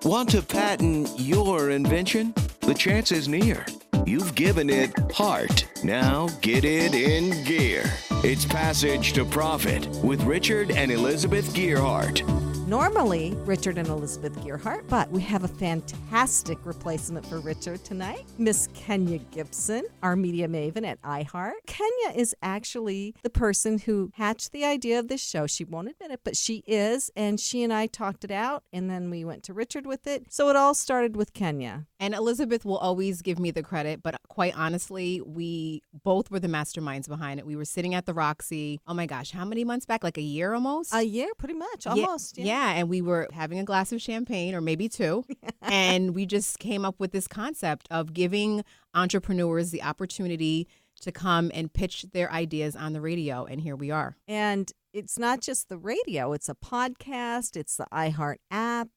Want to patent your invention? The chance is near. You've given it heart. Now get it in gear. It's Passage to Profit with Richard and Elizabeth Gearhart. Normally, Richard and Elizabeth Gearhart, but we have a fantastic replacement for Richard tonight. Miss Kenya Gibson, our media maven at iHeart. Kenya is actually the person who hatched the idea of this show. She won't admit it, but she is, and she and I talked it out, and then we went to Richard with it. So it all started with Kenya. And Elizabeth will always give me the credit, but quite honestly, we both were the masterminds behind it. We were sitting at the Roxy, oh my gosh, how many months back? Like a year almost? A year, pretty much, almost. Yeah, and we were having a glass of champagne, or maybe two, and we just came up with this concept of giving entrepreneurs the opportunity to come and pitch their ideas on the radio, and here we are. And it's not just the radio, it's a podcast, it's the iHeart app,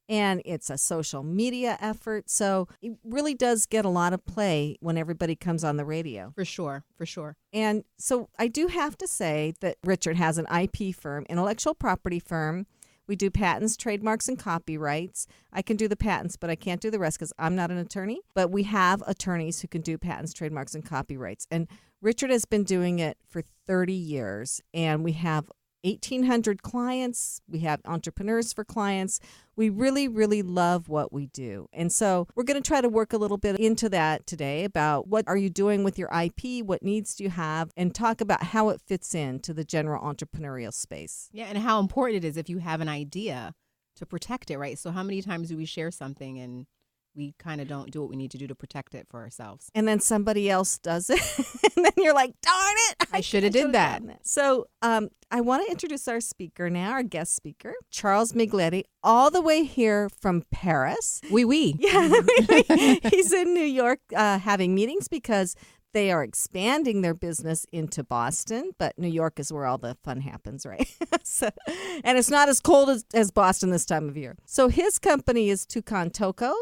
and it's a social media effort. So it really does get a lot of play when everybody comes on the radio. For sure, for sure. And so I do have to say that Richard has an IP firm, intellectual property firm. We do patents, trademarks, and copyrights. I can do the patents, but I can't do the rest because I'm not an attorney. But we have attorneys who can do patents, trademarks, and copyrights. And Richard has been doing it for 30 years. And we have 1,800 clients. We have entrepreneurs for clients. We really, really love what we do. And so we're going to try to work a little bit into that today about what are you doing with your IP, what needs do you have, and talk about how it fits into the general entrepreneurial space. Yeah, and how important it is if you have an idea to protect it, right? So how many times do we share something and we kind of don't do what we need to do to protect it for ourselves? And then somebody else does it. And then you're like, darn it. I should have did that. So I want to introduce our speaker now, our guest speaker, Charles Miglietti, all the way here from Paris. Oui. Yeah, he's in New York having meetings because they are expanding their business into Boston, but New York is where all the fun happens, right? And it's not as cold as Boston this time of year. So his company is ToucanToco,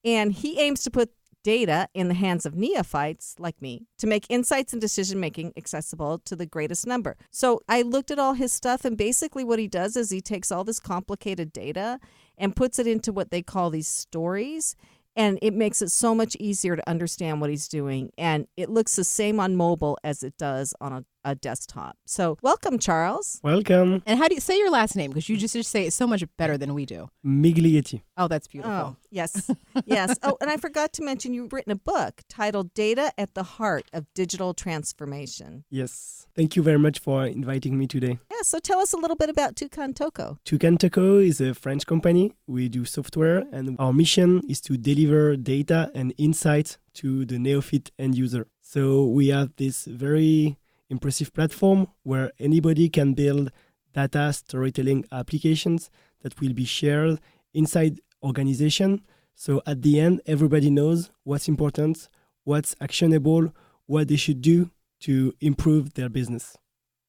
and he aims to put data in the hands of neophytes like me to make insights and decision-making accessible to the greatest number. So I looked at all his stuff, and basically what he does is he takes all this complicated data and puts it into what they call these stories, and it makes it so much easier to understand what he's doing. And it looks the same on mobile as it does on a desktop. So welcome, Charles. Welcome. And how do you say your last name? Because you just say it so much better than we do. Miglietti. Oh, that's beautiful. Oh, yes. Yes. Oh, and I forgot to mention you've written a book titled Data at the Heart of Digital Transformation. Yes. Thank you very much for inviting me today. Yeah, so tell us a little bit about ToucanToco. ToucanToco is a French company. We do software, and our mission is to deliver data and insights to the neophyte end user. So we have this very impressive platform where anybody can build data storytelling applications that will be shared inside organization. So at the end, everybody knows what's important, what's actionable, what they should do to improve their business.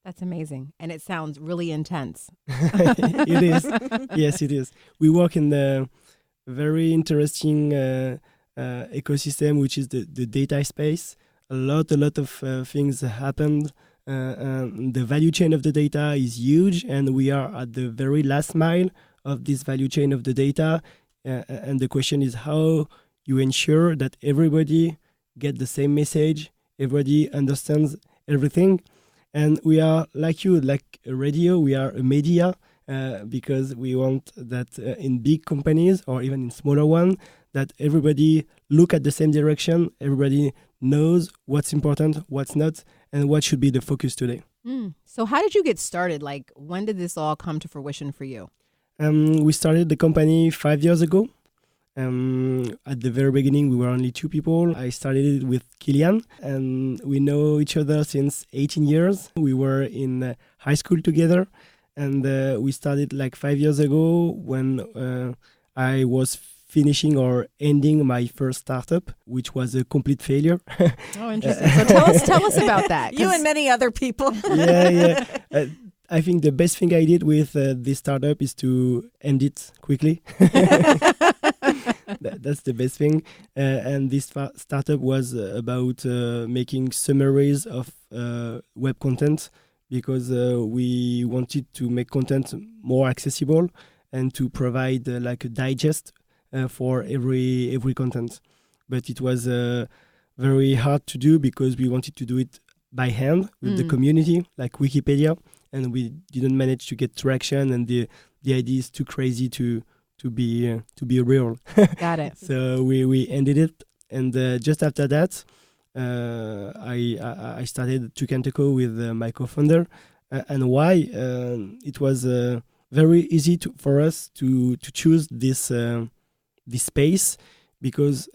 That's amazing. And it sounds really intense. It is. Yes, it is. We work in the very interesting ecosystem, which is the data space. A lot of things happened. The value chain of the data is huge, and we are at the very last mile of this value chain of the data. And the question is how you ensure that everybody get the same message, everybody understands everything. And we are like you, like a radio, we are a media, because we want that in big companies or even in smaller ones, that everybody look at the same direction, everybody knows what's important, what's not, and what should be the focus today. So how did you get started? Like, when did this all come to fruition for you? We started the company 5 years ago. At the very beginning, we were only two people. I started it with Kilian, and we know each other since 18 years. We were in high school together, and we started like 5 years ago when I was finishing or ending my first startup, which was a complete failure. Oh, interesting. So tell us about that. You and many other people. Yeah. I think the best thing I did with this startup is to end it quickly. That's the best thing. And this startup was about making summaries of web content, because we wanted to make content more accessible and to provide like a digest for every content. But it was very hard to do because we wanted to do it by hand with the community, like Wikipedia, and we didn't manage to get traction, and the idea is too crazy to be real. Got it. So we ended it, and just after that, I started ToucanToco with my co-founder. And why? It was very easy for us to choose this space because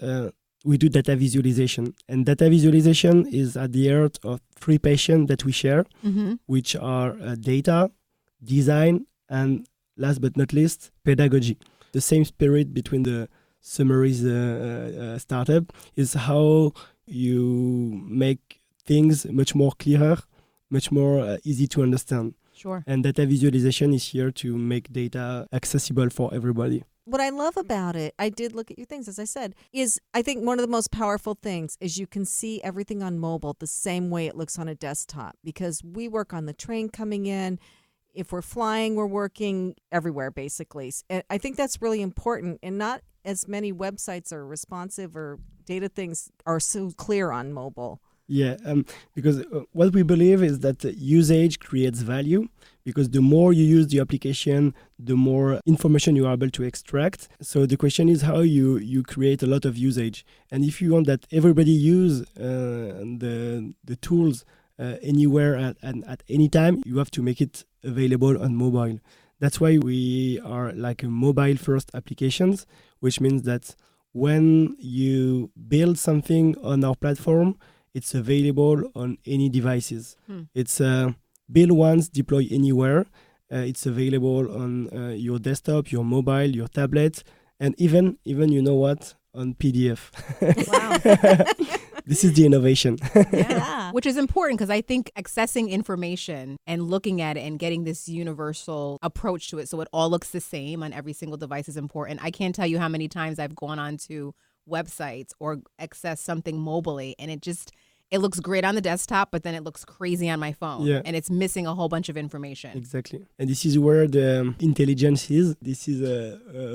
we do data visualization, and data visualization is at the heart of 3 passions that we share, which are data, design, and last but not least, pedagogy. The same spirit between the Summaries startup is how you make things much more clearer, much more easy to understand. Sure. And data visualization is here to make data accessible for everybody. What I love about it, I did look at your things, as I said, is I think one of the most powerful things is you can see everything on mobile the same way it looks on a desktop, because we work on the train coming in. If we're flying, we're working everywhere, basically. And I think that's really important, and not as many websites are responsive or data things are so clear on mobile. Yeah, because what we believe is that usage creates value, because the more you use the application, the more information you are able to extract. So the question is how you create a lot of usage. And if you want that everybody use the tools anywhere at any time, you have to make it available on mobile. That's why we are like a mobile-first applications, which means that when you build something on our platform, it's available on any devices. It's build once, deploy anywhere. It's available on your desktop, your mobile, your tablet, and even you know what, on PDF. Wow. This is the innovation. Yeah. Which is important because I think accessing information and looking at it and getting this universal approach to it so it all looks the same on every single device is important. I can't tell you how many times I've gone on to websites or access something mobilely and it looks great on the desktop, but then it looks crazy on my phone. Yeah. And it's missing a whole bunch of information. Exactly. And this is where the intelligence is. This is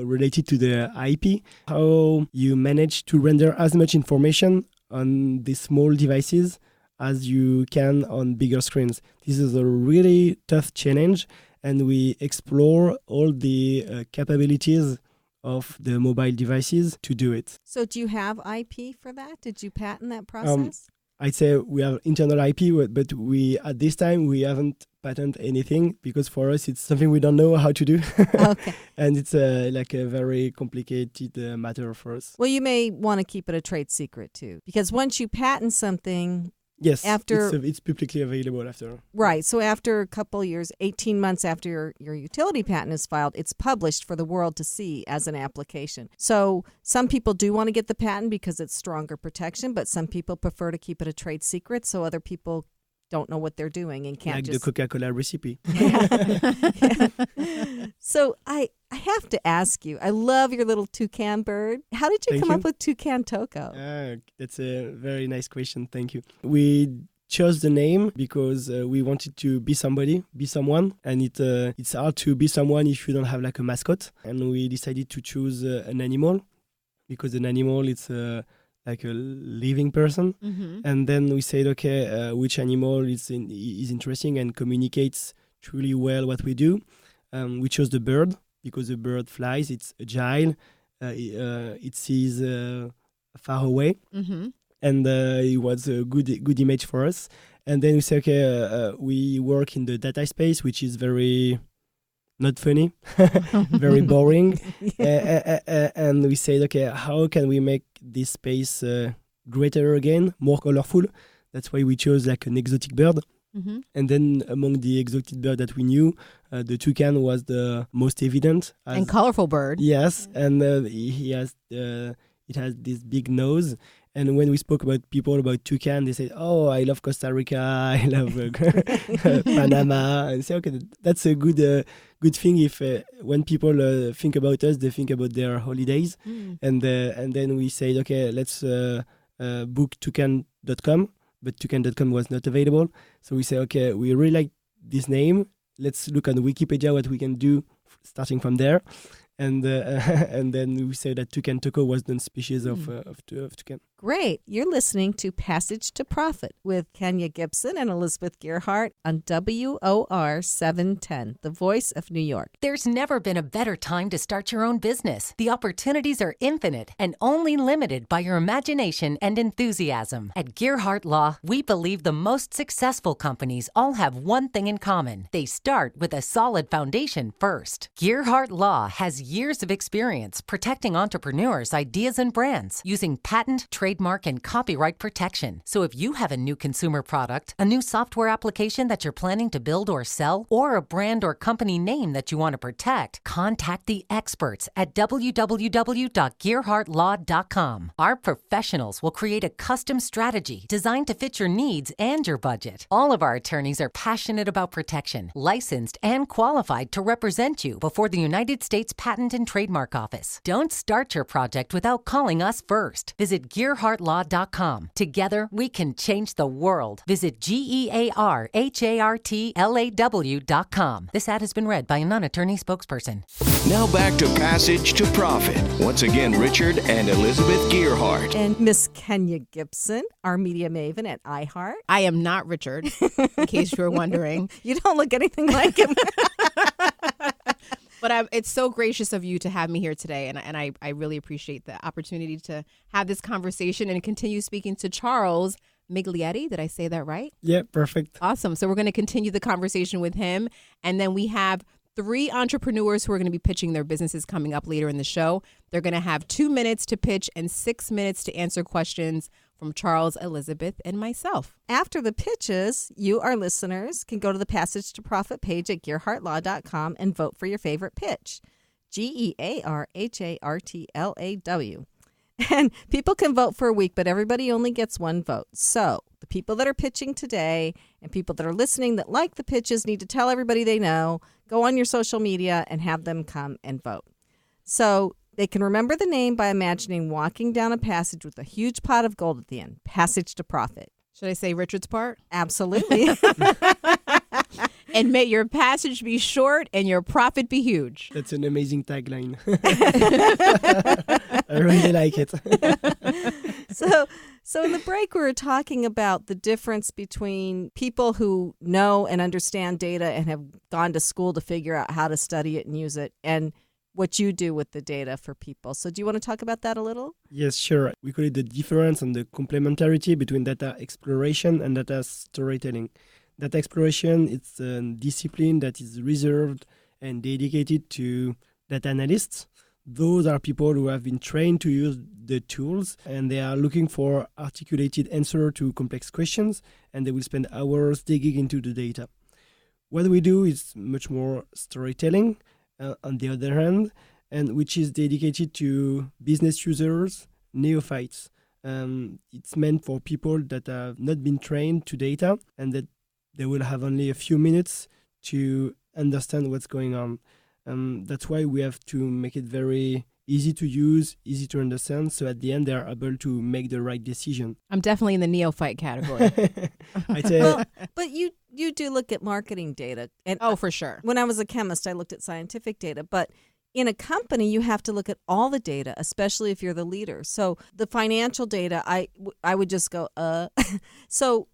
related to the IP, how you manage to render as much information on these small devices as you can on bigger screens. This is a really tough challenge, and we explore all the capabilities of the mobile devices to do it. So do you have IP for that? Did you patent that process? I'd say we have internal IP, but we at this time we haven't patented anything because for us it's something we don't know how to do. Okay. And it's like a very complicated matter for us. Well, you may want to keep it a trade secret too, because once you patent something, yes, after it's publicly available after. Right. So after a couple years, 18 months after your utility patent is filed, it's published for the world to see as an application. So some people do want to get the patent because it's stronger protection, but some people prefer to keep it a trade secret so other people don't know what they're doing and can't like just... the Coca-Cola recipe. Yeah. So I have to ask you, I love your little toucan bird. How did you Thank come you. up with ToucanToco? That's a very nice question. Thank you. We chose the name because we wanted to be somebody, be someone, and it's hard to be someone if you don't have like a mascot. And we decided to choose an animal because an animal it's like a living person. Mm-hmm. And then we said, okay, which animal is interesting and communicates truly well what we do. We chose the bird because the bird flies. It's agile. It sees far away. Mm-hmm. And it was a good image for us. And then we said, okay, we work in the data space, which is very not funny, very boring. And we said, okay, how can we make this space greater again, more colorful? That's why we chose like an exotic bird. Mm-hmm. And then among the exotic bird that we knew, the toucan was the most evident. And colorful bird. Yes, and it has this big nose. And when we spoke about toucan, they said, "Oh, I love Costa Rica, I love Panama." And say, "Okay, that's a good thing. If when people think about us, they think about their holidays." Mm. And then we said, "Okay, let's book ToucanToco." But ToucanToco was not available, so we said, "Okay, we really like this name. Let's look on Wikipedia what we can do, starting from there." and and then we say that ToucanToco was the species of toucan. Great. You're listening to Passage to Profit with Kenya Gibson and Elizabeth Gearhart on WOR 710, the voice of New York. There's never been a better time to start your own business. The opportunities are infinite and only limited by your imagination and enthusiasm. At Gearhart Law, we believe the most successful companies all have one thing in common. They start with a solid foundation first. Gearhart Law has years of experience protecting entrepreneurs' ideas and brands using patent, trademark, and copyright protection. So if you have a new consumer product, a new software application that you're planning to build or sell, or a brand or company name that you want to protect, contact the experts at www.gearhartlaw.com. Our professionals will create a custom strategy designed to fit your needs and your budget. All of our attorneys are passionate about protection, licensed and qualified to represent you before the United States Patent and Trademark Office. Don't start your project without calling us first. Visit GearhartLaw.com. Together, we can change the world. Visit GearhartLaw.com. This ad has been read by a non-attorney spokesperson. Now back to Passage to Profit. Once again, Richard and Elizabeth Gearhart. And Miss Kenya Gibson, our media maven at iHeart. I am not Richard, in case you were wondering. You don't look anything like him. But it's so gracious of you to have me here today, and I really appreciate the opportunity to have this conversation and continue speaking to Charles Miglietti. Did I say that right? Yeah, perfect. Awesome. So we're going to continue the conversation with him, and then we have 3 entrepreneurs who are going to be pitching their businesses coming up later in the show. They're going to have 2 minutes to pitch and 6 minutes to answer questions from Charles, Elizabeth, and myself. After the pitches, you, our listeners, can go to the Passage to Profit page at GearhartLaw.com and vote for your favorite pitch. GearhartLaw. And people can vote for a week, but everybody only gets 1 vote. So the people that are pitching today and people that are listening that like the pitches need to tell everybody they know, go on your social media and have them come and vote. So they can remember the name by imagining walking down a passage with a huge pot of gold at the end. Passage to Profit. Should I say Richard's part? Absolutely. And may your passage be short and your profit be huge. That's an amazing tagline. I really like it. So in the break, we were talking about the difference between people who know and understand data and have gone to school to figure out how to study it and use it, and what you do with the data for people. So do you want to talk about that a little? Yes, sure. We call it the difference and the complementarity between data exploration and data storytelling. Data exploration, it's a discipline that is reserved and dedicated to data analysts. Those are people who have been trained to use the tools, and they are looking for articulated answers to complex questions, and they will spend hours digging into the data. What we do is much more storytelling, on the other hand, and which is dedicated to business users, neophytes. It's meant for people that have not been trained to data and that they will have only a few minutes to understand what's going on. That's why we have to make it very easy to use, easy to understand, so at the end they are able to make the right decision. I'm definitely in the neophyte category. I'd say, Well, but you do look at marketing data. And Oh, for sure. when I was a chemist, I looked at scientific data. But in a company, you have to look at all the data, especially if you're the leader. So the financial data, I would just go, So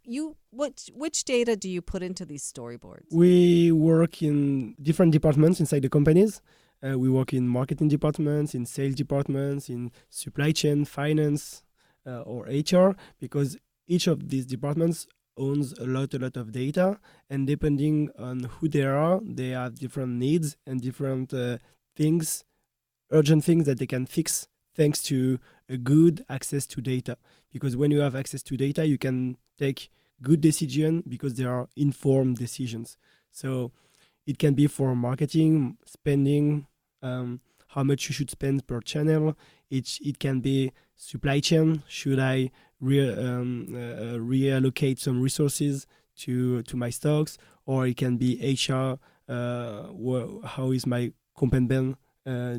which data do you put into these storyboards? we work in different departments inside the companies. We work in marketing departments, in sales departments, in supply chain, finance, or HR, because each of these departments owns a lot of data, and depending on who they have different needs and different things, urgent things that they can fix thanks to a good access to data. Because when you have access to data, you can take good decisions because they are informed decisions. So it can be for marketing, spending, how much you should spend per channel. It can be supply chain. Should I reallocate some resources to my stocks? Or it can be HR. How is my comp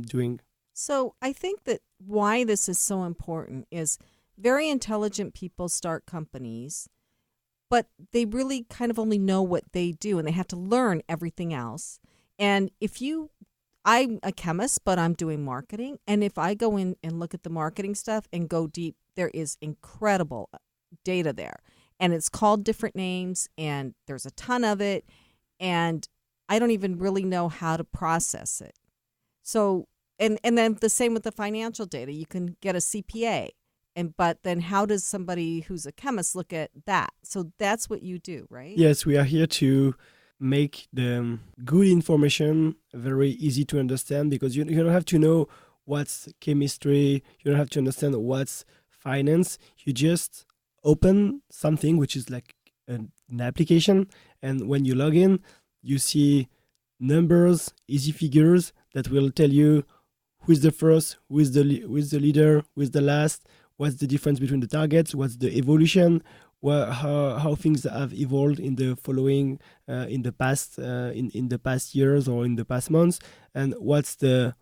doing? So I think that why this is so important is very intelligent people start companies, but they really kind of only know what they do, and they have to learn everything else. And I'm a chemist, but I'm doing marketing. And if I go in and look at the marketing stuff and go deep, there is incredible data there. And it's called different names, and there's a ton of it. And I don't even really know how to process it. So, and then the same with the financial data. You can get a CPA. But then how does somebody who's a chemist look at that? So that's what you do, right? Yes, we are here to make the good information very easy to understand, because you don't have to know what's chemistry, you don't have to understand what's finance. You just open something which is like an application, and when you log in, you see numbers, easy figures that will tell you who is the first, who is the leader, who is the last, what's the difference between the targets, what's the evolution, how things have evolved in the following, in the past years or in the past months, and what's the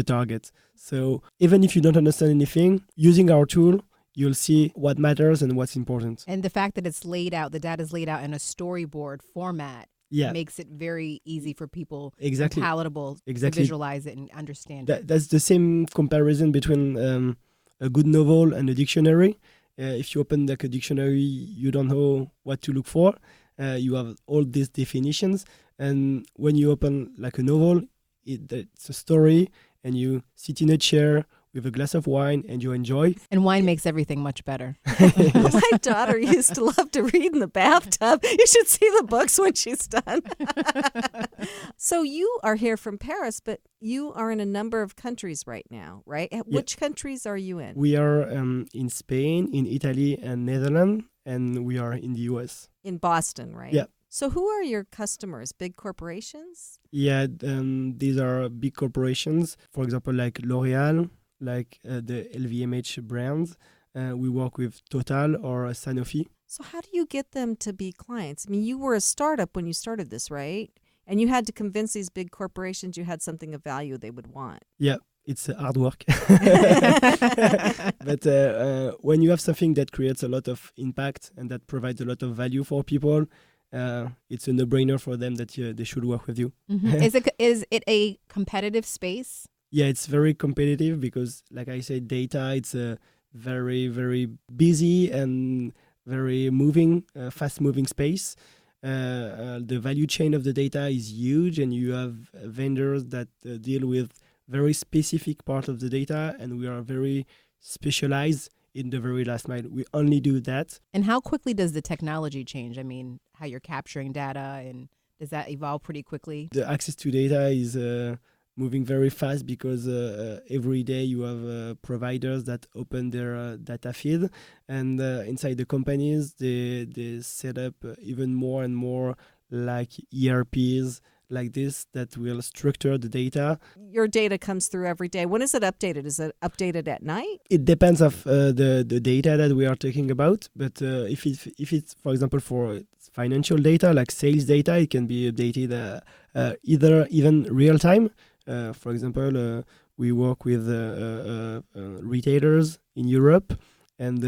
target. So even if you don't understand anything, using our tool, you'll see what matters and what's important. And the fact that it's laid out, the data is laid out in a storyboard format, makes it very easy for people, exactly, palatable to visualize it and understand it. That's the same comparison between a good novel and a dictionary. If you open like a dictionary, you don't know what to look for. You have all these definitions, and when you open like a novel, it's a story, and you sit in a chair with a glass of wine and you enjoy. And wine makes everything much better. My daughter used to love to read in the bathtub. You should see the books when she's done. So you are here from Paris, but you are in a number of countries right now, right? Which countries are you in? We are in Spain, in Italy, and Netherlands, and we are in the US. In Boston, right? Yeah. So who are your customers? Big corporations? Yeah, these are big corporations. For example, like L'Oreal, like the LVMH brands. We work with Total or Sanofi. So how do you get them to be clients? I mean, you were a startup when you started this, right? And you had to convince these big corporations you had something of value they would want. Yeah, it's hard work. But when you have something that creates a lot of impact and that provides a lot of value for people, it's a no-brainer for them that they should work with you. Mm-hmm. Is it a competitive space? Yeah, it's very competitive because, like I said, data, it's a very, very busy and very moving, fast-moving space. The value chain of the data is huge, and you have vendors that deal with very specific part of the data, and we are very specialized in the very last mile. We only do that. And how quickly does the technology change? I mean, how you're capturing data, and does that evolve pretty quickly? The access to data is moving very fast because every day you have providers that open their data feed, and inside the companies they set up even more and more like ERPs like this that will structure the data. Your data comes through every day. When is it updated? Is it updated at night? It depends of the data that we are talking about, but if it's for example for financial data like sales data, it can be updated either even real time. For example, we work with retailers in Europe, and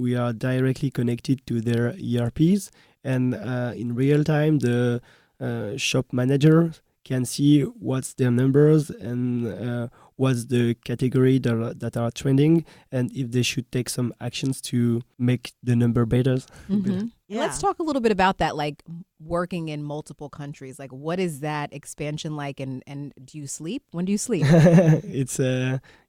we are directly connected to their ERPs. And in real time, the shop manager can see what's their numbers and what's the category that are trending, and if they should take some actions to make the number better. Mm-hmm. Yeah. Let's talk a little bit about that, like working in multiple countries. Like, what is that expansion like, and do you sleep? When do you sleep? It's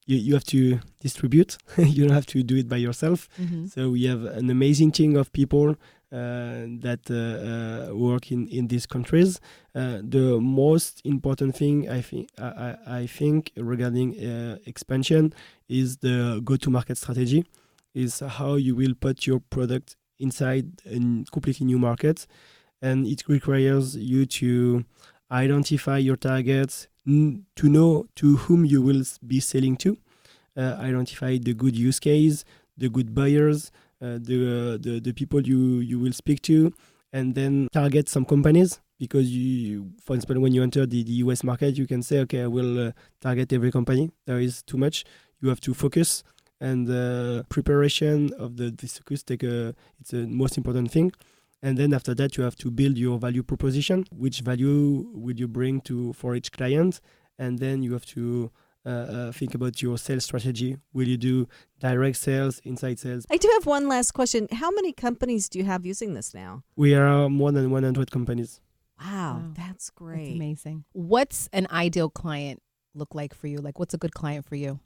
you have to distribute. You don't have to do it by yourself. Mm-hmm. So we have an amazing team of people that work in these countries. The most important thing I think regarding expansion is the go-to-market strategy. Is how you will put your product inside a completely new market, and it requires you to identify your targets, to know to whom you will be selling to, identify the good use case, the good buyers, the people you will speak to, and then target some companies. Because you, for example, when you enter the US market, you can say, okay, I will target every company. There is too much. You have to focus, and preparation of the focus it's the most important thing. And then after that, you have to build your value proposition. Which value will you bring for each client? and then you have to think about your sales strategy. Will you do direct sales, inside sales? I do have one last question. How many companies do you have using this now? We are more than 100 companies. Wow, that's great. That's amazing. What's an ideal client look like for you? Like, what's a good client for you?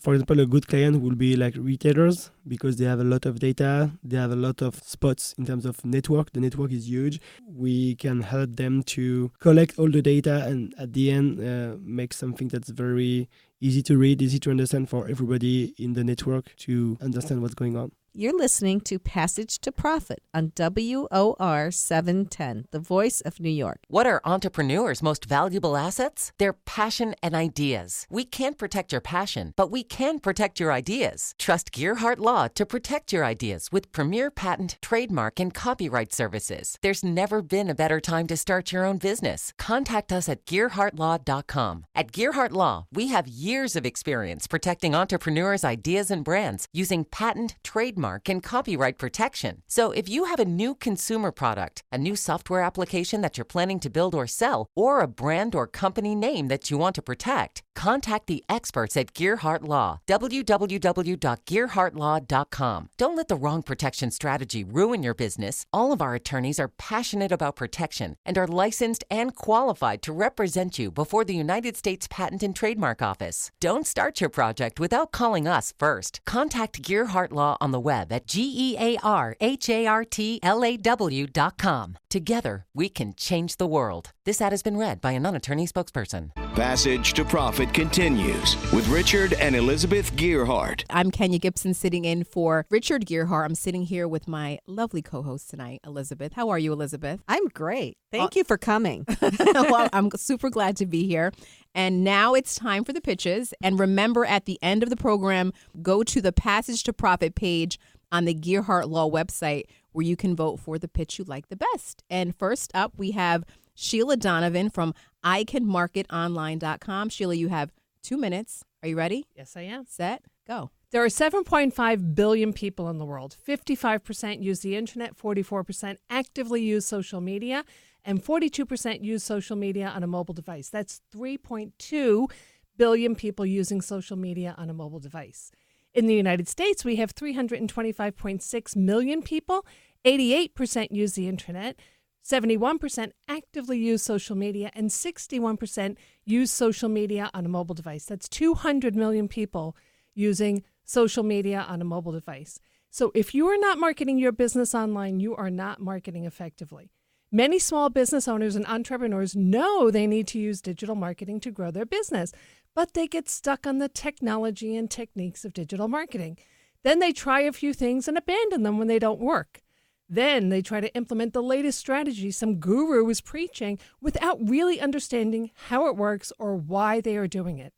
For example, a good client will be like retailers because they have a lot of data. They have a lot of spots in terms of network. The network is huge. We can help them to collect all the data and at the end make something that's very easy to read, easy to understand for everybody in the network to understand what's going on. You're listening to Passage to Profit on WOR 710, the voice of New York. What are entrepreneurs' most valuable assets? Their passion and ideas. We can't protect your passion, but we can protect your ideas. Trust Gearhart Law to protect your ideas with premier patent, trademark, and copyright services. There's never been a better time to start your own business. Contact us at GearhartLaw.com. At Gearhart Law, we have years of experience protecting entrepreneurs' ideas and brands using patent, trademark, and copyright protection. So if you have a new consumer product, a new software application that you're planning to build or sell, or a brand or company name that you want to protect, contact the experts at Gearhart Law. www.gearhartlaw.com. Don't let the wrong protection strategy ruin your business. All of our attorneys are passionate about protection and are licensed and qualified to represent you before the United States Patent and Trademark Office. Don't start your project without calling us first. Contact Gearhart Law on the web at GearhartLaw.com. Together, we can change the world. This ad has been read by a non-attorney spokesperson. Passage to Profit continues with Richard and Elizabeth Gearhart. I'm Kenya Gibson sitting in for Richard Gearhart. I'm sitting here with my lovely co-host tonight, Elizabeth. How are you, Elizabeth? I'm great. Thank you for coming. Well, I'm super glad to be here. And now it's time for the pitches. And remember, at the end of the program, go to the Passage to Profit page on the Gearhart Law website where you can vote for the pitch you like the best. And first up, we have Sheila Donovan from iCanMarketOnline.com. Sheila, you have 2 minutes. Are you ready? Yes, I am. Set, go. There are 7.5 billion people in the world. 55% use the internet, 44% actively use social media, and 42% use social media on a mobile device. That's 3.2 billion people using social media on a mobile device. In the United States, we have 325.6 million people. 88% use the internet. 71% actively use social media, and 61% use social media on a mobile device. That's 200 million people using social media on a mobile device. So if you are not marketing your business online, you are not marketing effectively. Many small business owners and entrepreneurs know they need to use digital marketing to grow their business, but they get stuck on the technology and techniques of digital marketing. Then they try a few things and abandon them when they don't work. Then they try to implement the latest strategy some guru is preaching without really understanding how it works or why they are doing it.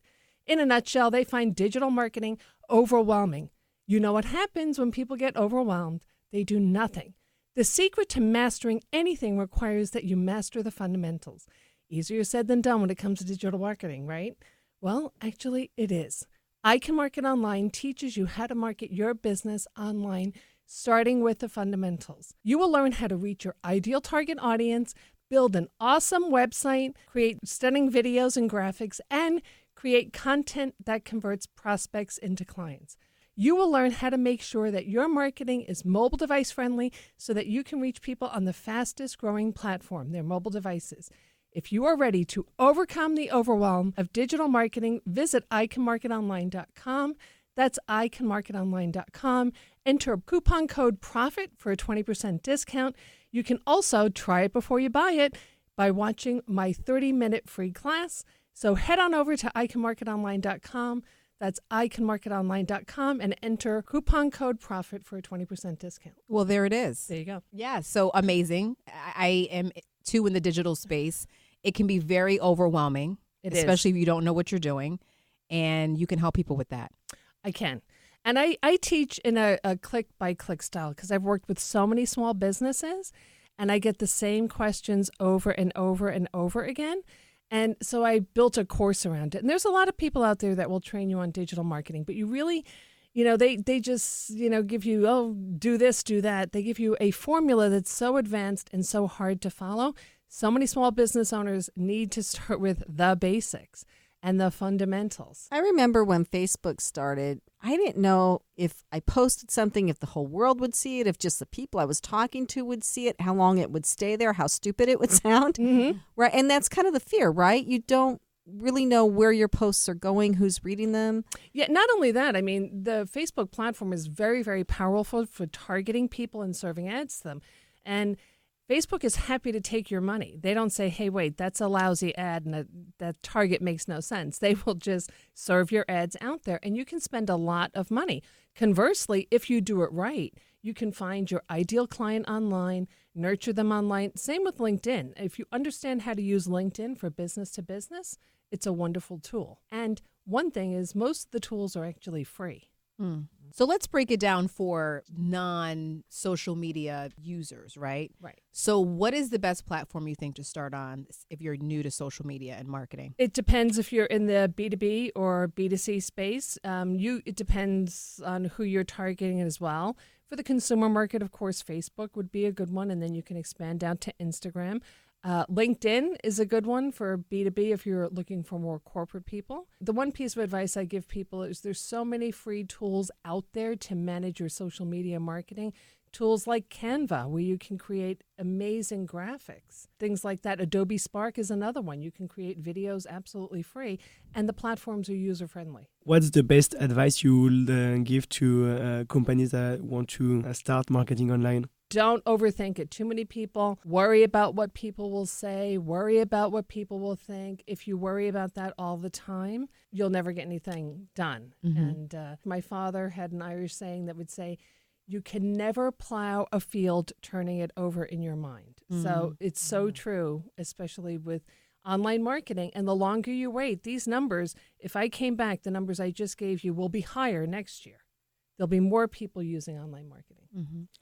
In a nutshell, they find digital marketing overwhelming. You know what happens when people get overwhelmed? They do nothing. The secret to mastering anything requires that you master the fundamentals. Easier said than done when it comes to digital marketing, right? Well, actually, it is. I Can Market Online teaches you how to market your business online, starting with the fundamentals. You will learn how to reach your ideal target audience, build an awesome website, create stunning videos and graphics, and create content that converts prospects into clients. You will learn how to make sure that your marketing is mobile device friendly so that you can reach people on the fastest growing platform, their mobile devices. If you are ready to overcome the overwhelm of digital marketing, visit iCanMarketOnline.com. That's iCanMarketOnline.com. Enter coupon code PROFIT for a 20% discount. You can also try it before you buy it by watching my 30-minute free class. So head on over to iCanMarketOnline.com. That's iCanMarketOnline.com and enter coupon code PROFIT for a 20% discount. Well, there it is. There you go. Yeah, so amazing. I am too in the digital space. It can be very overwhelming, especially if you don't know what you're doing, and you can help people with that. I can. And I teach in a click-by-click style because I've worked with so many small businesses, and I get the same questions over and over and over again. And so I built a course around it. And there's a lot of people out there that will train you on digital marketing, but you really, they just, give you, oh, do this, do that. They give you a formula that's so advanced and so hard to follow. So many small business owners need to start with the basics and the fundamentals. I remember when Facebook started, I didn't know if I posted something, if the whole world would see it, if just the people I was talking to would see it, how long it would stay there, how stupid it would sound. Right. And that's kind of the fear, right? You don't really know where your posts are going, who's reading them. Yeah, not only that, I mean, the Facebook platform is very, very powerful for targeting people and serving ads to them. And Facebook is happy to take your money. They don't say, hey, wait, that's a lousy ad and that target makes no sense. They will just serve your ads out there and you can spend a lot of money. Conversely, if you do it right, you can find your ideal client online, nurture them online. Same with LinkedIn. If you understand how to use LinkedIn for business to business, it's a wonderful tool. And one thing is most of the tools are actually free. So let's break it down for non-social media users, right? Right. So what is the best platform you think to start on if you're new to social media and marketing? It depends if you're in the B2B or B2C space. It depends on who you're targeting as well. For the consumer market, of course, Facebook would be a good one, and then you can expand down to Instagram. LinkedIn is a good one for B2B if you're looking for more corporate people. The one piece of advice I give people is there's so many free tools out there to manage your social media marketing. Tools like Canva, where you can create amazing graphics. Things like that. Adobe Spark is another one. You can create videos absolutely free, and the platforms are user-friendly. What's the best advice you would give to companies that want to start marketing online? Don't overthink it. Too many people worry about what people will say, worry about what people will think. If you worry about that all the time, you'll never get anything done. And my father had an Irish saying that would say, you can never plow a field turning it over in your mind. So it's so true, especially with online marketing. And the longer you wait, these numbers, if I came back, the numbers I just gave you will be higher next year. There'll be more people using online marketing.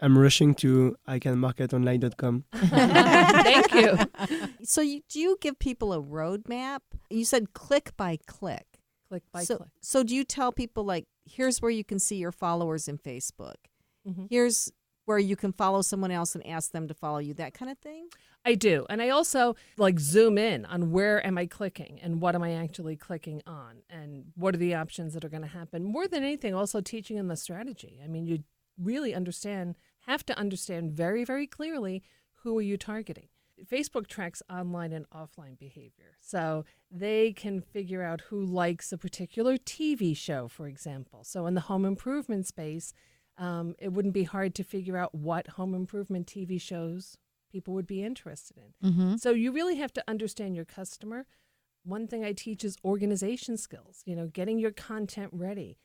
I'm rushing to icanmarketonline.com. Thank you. So do you give people a roadmap? You said click by click. Click by click. So do you tell people, like, here's where you can see your followers in Facebook. Here's where you can follow someone else and ask them to follow you, that kind of thing? I do. And I also zoom in on where am I clicking and what am I actually clicking on and what are the options that are going to happen. More than anything, also teaching them the strategy. I mean, you really have to understand very, very clearly who are you targeting. Facebook tracks online and offline behavior. So they can figure out who likes a particular TV show, for example. So in the home improvement space, it wouldn't be hard to figure out what home improvement TV shows people would be interested in. So you really have to understand your customer. One thing I teach is organization skills, getting your content ready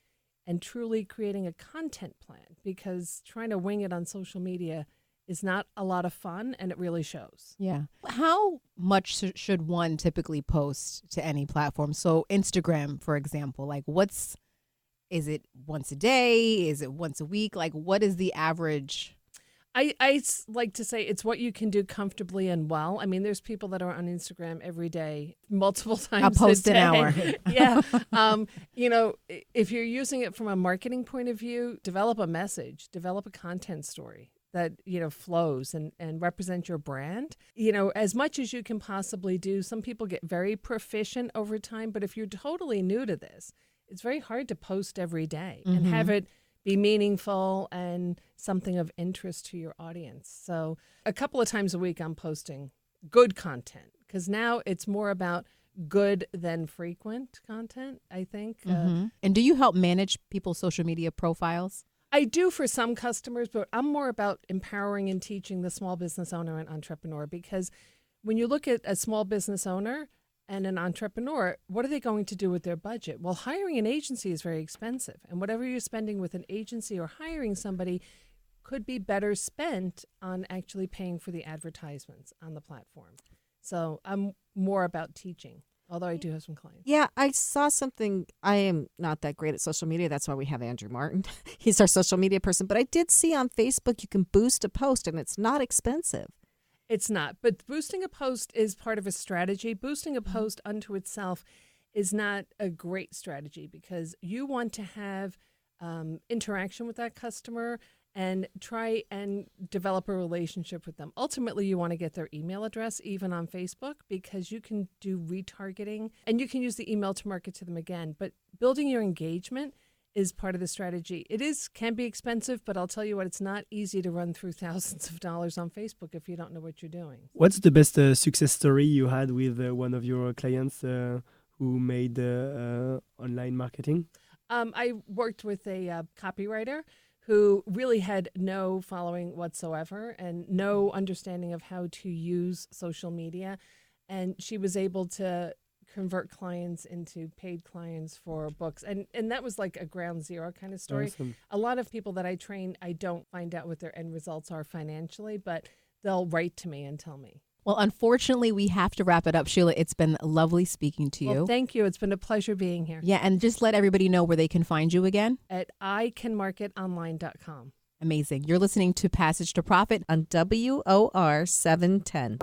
and truly creating a content plan, because trying to wing it on social media is not a lot of fun, and it really shows. Yeah. How much should one typically post to any platform? So Instagram, for example, is it once a day? Is it once a week? What is the average? I like to say it's what you can do comfortably and well. I mean, there's people that are on Instagram every day, multiple times I'll post a day. an hour. Yeah. If you're using it from a marketing point of view, develop a message, develop a content story that, flows and represent your brand. As much as you can possibly do. Some people get very proficient over time, but if you're totally new to this, it's very hard to post every day and have it be meaningful and something of interest to your audience. So a couple of times a week, I'm posting good content, because now it's more about good than frequent content, I think. And do you help manage people's social media profiles? I do for some customers, but I'm more about empowering and teaching the small business owner and entrepreneur, because when you look at a small business owner and an entrepreneur, what are they going to do with their budget? Well, hiring an agency is very expensive, and whatever you're spending with an agency or hiring somebody could be better spent on actually paying for the advertisements on the platform. So I'm more about teaching, although I do have some clients. Yeah, I saw something. I am not that great at social media. That's why we have Andrew Martin. He's our social media person. But I did see on Facebook you can boost a post, and it's not expensive. It's not. But boosting a post is part of a strategy. Boosting a post unto itself is not a great strategy, because you want to have interaction with that customer and try and develop a relationship with them. Ultimately, you want to get their email address, even on Facebook, because you can do retargeting and you can use the email to market to them again. But building your engagement is part of the strategy. Can be expensive, but I'll tell you what, it's not easy to run through thousands of dollars on Facebook if you don't know what you're doing. What's the best success story you had with one of your clients who made online marketing? I worked with a copywriter who really had no following whatsoever and no understanding of how to use social media. And she was able to convert clients into paid clients for books. And that was like a ground zero kind of story. Awesome. A lot of people that I train, I don't find out what their end results are financially, but they'll write to me and tell me. Well, unfortunately, we have to wrap it up, Sheila. It's been lovely speaking to you. Well, thank you. It's been a pleasure being here. Yeah, and just let everybody know where they can find you again. At iCanMarketOnline.com. Amazing. You're listening to Passage to Profit On WOR 710.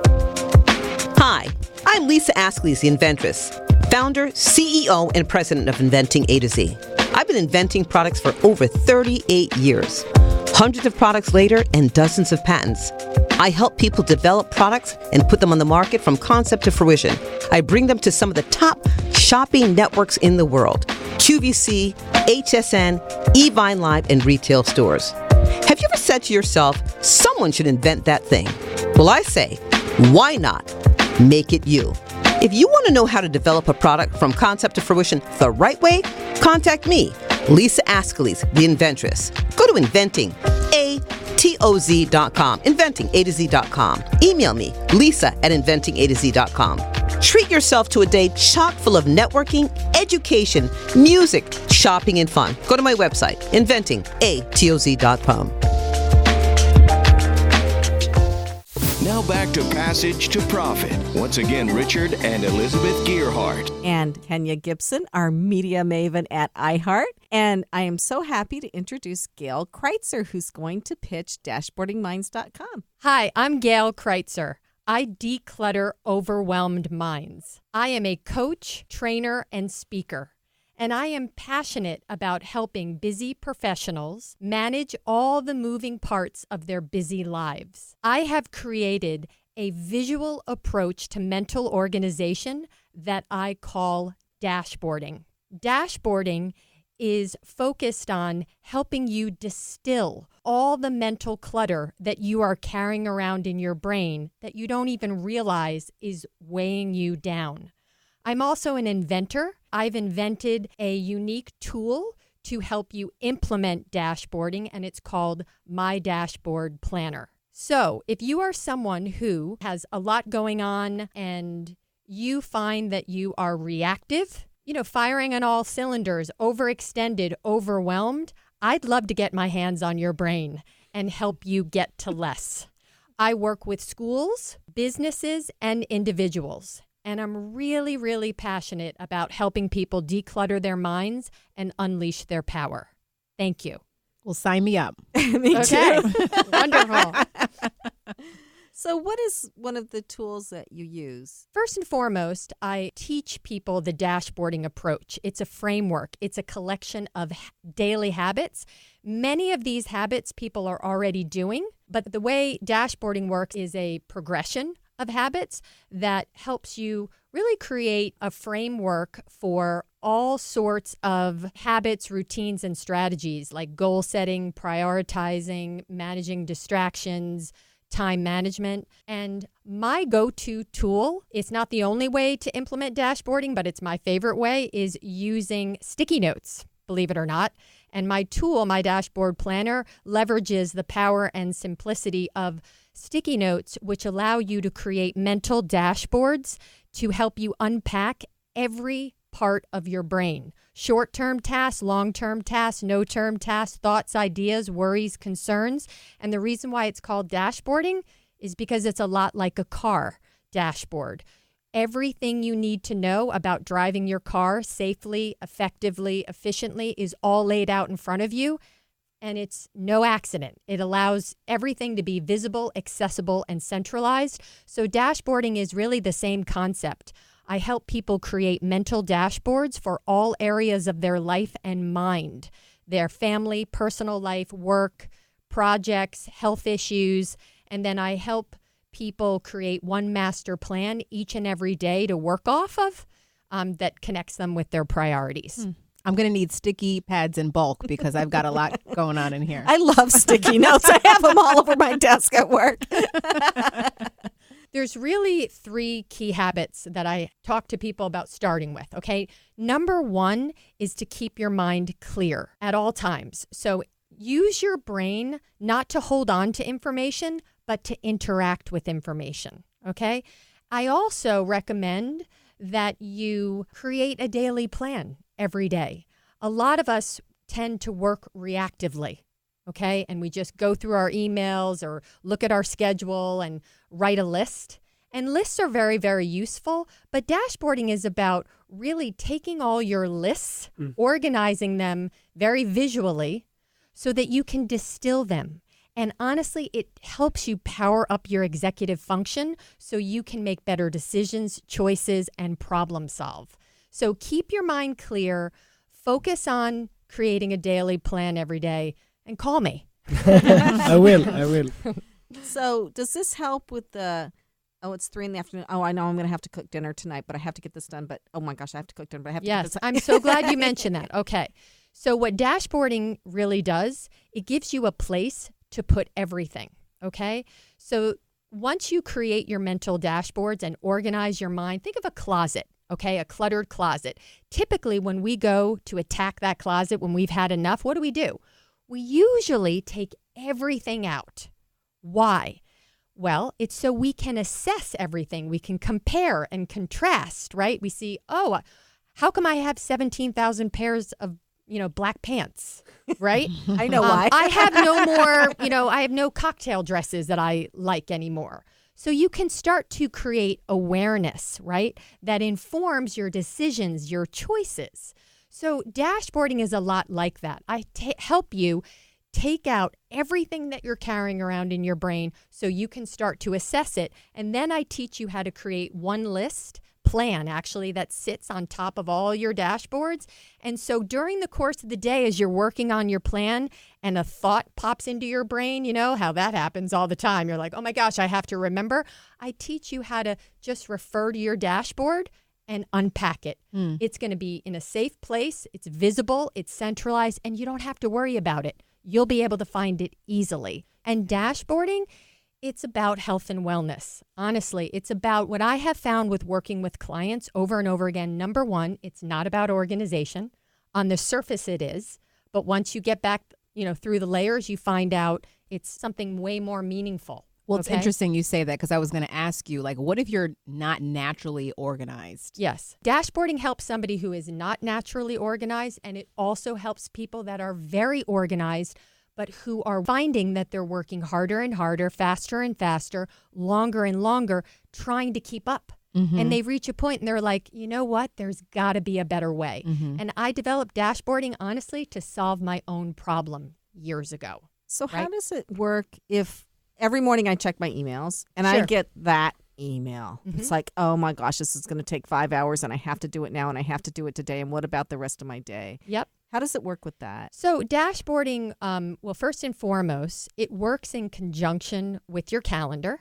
Hi, I'm Lisa Askley's the Inventress, founder, CEO, and president of Inventing A to Z. I've been inventing products for over 38 years. Hundreds of products later and dozens of patents. I help people develop products and put them on the market from concept to fruition. I bring them to some of the top shopping networks in the world: QVC, HSN, eVine Live, and retail stores. Have you ever said to yourself, someone should invent that thing? Well, I say, why not? Make it you. If you want to know how to develop a product from concept to fruition the right way, contact me, Lisa Askley's the Inventress. Go to inventingatoz.com, inventingatoz.com. Email me, lisa@inventingatoz.com. Treat yourself to a day chock full of networking, education, music, shopping, and fun. Go to my website, inventingatoz.com. Now back to Passage to Profit. Once again, Richard and Elizabeth Gearhart. And Kenya Gibson, our media maven at iHeart. And I am so happy to introduce Gail Kreitzer, who's going to pitch dashboardingminds.com. Hi, I'm Gail Kreitzer. I declutter overwhelmed minds. I am a coach, trainer, and speaker. And I am passionate about helping busy professionals manage all the moving parts of their busy lives. I have created a visual approach to mental organization that I call dashboarding. Dashboarding is focused on helping you distill all the mental clutter that you are carrying around in your brain that you don't even realize is weighing you down. I'm also an inventor. I've invented a unique tool to help you implement dashboarding, and it's called My Dashboard Planner. So if you are someone who has a lot going on and you find that you are reactive, firing on all cylinders, overextended, overwhelmed, I'd love to get my hands on your brain and help you get to less. I work with schools, businesses, and individuals. And I'm really, really passionate about helping people declutter their minds and unleash their power. Thank you. Well, sign me up. Me Okay. too. Wonderful. So what is one of the tools that you use? First and foremost, I teach people the dashboarding approach. It's a framework. It's a collection of daily habits. Many of these habits people are already doing, but the way dashboarding works is a progression of habits that helps you really create a framework for all sorts of habits, routines, and strategies like goal setting, prioritizing, managing distractions, time management. And my go-to tool, it's not the only way to implement dashboarding, but it's my favorite way, is using sticky notes, believe it or not. And my tool, my dashboard planner, leverages the power and simplicity of sticky notes, which allow you to create mental dashboards to help you unpack every part of your brain. Short-term tasks, long-term tasks, no-term tasks, thoughts, ideas, worries, concerns. And the reason why it's called dashboarding is because it's a lot like a car dashboard. Everything you need to know about driving your car safely, effectively, efficiently is all laid out in front of you. And it's no accident. It allows everything to be visible, accessible, and centralized. So dashboarding is really the same concept. I help people create mental dashboards for all areas of their life and mind, their family, personal life, work, projects, health issues, and then I help people create one master plan each and every day to work off of that connects them with their priorities. I'm going to need sticky pads in bulk because I've got a lot going on in here. I love sticky notes. I have them all over my desk at work. There's really 3 key habits that I talk to people about starting with, okay? Number 1 is to keep your mind clear at all times. So use your brain not to hold on to information, but to interact with information, okay? I also recommend that you create a daily plan every day. A lot of us tend to work reactively, okay? And we just go through our emails or look at our schedule and write a list. And lists are very, very useful, but dashboarding is about really taking all your lists, organizing them very visually so that you can distill them. And honestly, it helps you power up your executive function so you can make better decisions, choices, and problem solve. So keep your mind clear, focus on creating a daily plan every day, and call me. I will. So does this help with the, it's 3 p.m. Oh, I know I'm going to have to cook dinner tonight, but I have to get this done. But oh my gosh, I have to cook dinner, but I have to get this Yes, done. I'm so glad you mentioned that. Okay. So what dashboarding really does, it gives you a place to put everything, okay? So once you create your mental dashboards and organize your mind, think of a closet, okay? A cluttered closet. Typically, when we go to attack that closet, when we've had enough, what do? We usually take everything out. Why? Well, it's so we can assess everything. We can compare and contrast, right? We see, how come I have 17,000 pairs of black pants, right? I know why. I have no more, I have no cocktail dresses that I like anymore. So you can start to create awareness, right? That informs your decisions, your choices. So dashboarding is a lot like that. I help you take out everything that you're carrying around in your brain so you can start to assess it. And then I teach you how to create one plan actually that sits on top of all your dashboards. And so during the course of the day, as you're working on your plan and a thought pops into your brain, you know how that happens all the time. You're like, oh my gosh, I have to remember. I teach you how to just refer to your dashboard and unpack it. It's going to be in a safe place. It's visible, it's centralized, and you don't have to worry about it. You'll be able to find it easily. And dashboarding, it's about health and wellness. Honestly, it's about what I have found with working with clients over and over again. Number 1, it's not about organization. On the surface it is, but once you get back, through the layers, you find out it's something way more meaningful. Well, it's interesting you say that because I was going to ask you, what if you're not naturally organized? Yes. Dashboarding helps somebody who is not naturally organized, and it also helps people that are very organized but who are finding that they're working harder and harder, faster and faster, longer and longer, trying to keep up. And they reach a point and they're like, you know what? There's got to be a better way. And I developed dashboarding, honestly, to solve my own problem years ago. So how does it work if every morning I check my emails and I get that email? It's like, oh my gosh, this is going to take 5 hours and I have to do it now and I have to do it today. And what about the rest of my day? Yep. How does it work with that? So dashboarding, well, first and foremost, it works in conjunction with your calendar.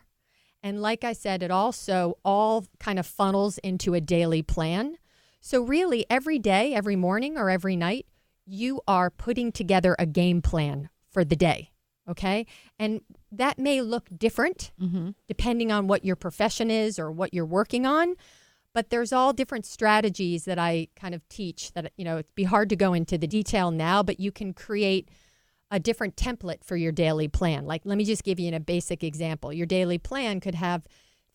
And like I said, it also all kind of funnels into a daily plan. So really every day, every morning or every night, you are putting together a game plan for the day, okay? And that may look different depending on what your profession is or what you're working on. But there's all different strategies that I kind of teach that, it'd be hard to go into the detail now, but you can create a different template for your daily plan. Like, let me just give you a basic example. Your daily plan could have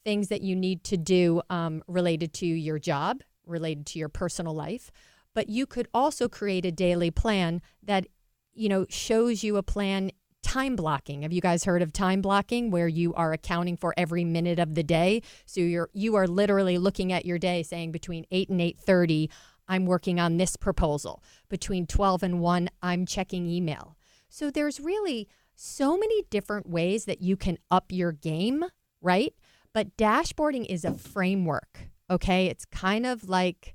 things that you need to do related to your job, related to your personal life. But you could also create a daily plan that, shows you a plan. Time blocking. Have you guys heard of time blocking, where you are accounting for every minute of the day? So you are literally looking at your day saying between 8 and 8:30, I'm working on this proposal. Between 12 and 1, I'm checking email. So there's really so many different ways that you can up your game, right? But dashboarding is a framework, okay? It's kind of like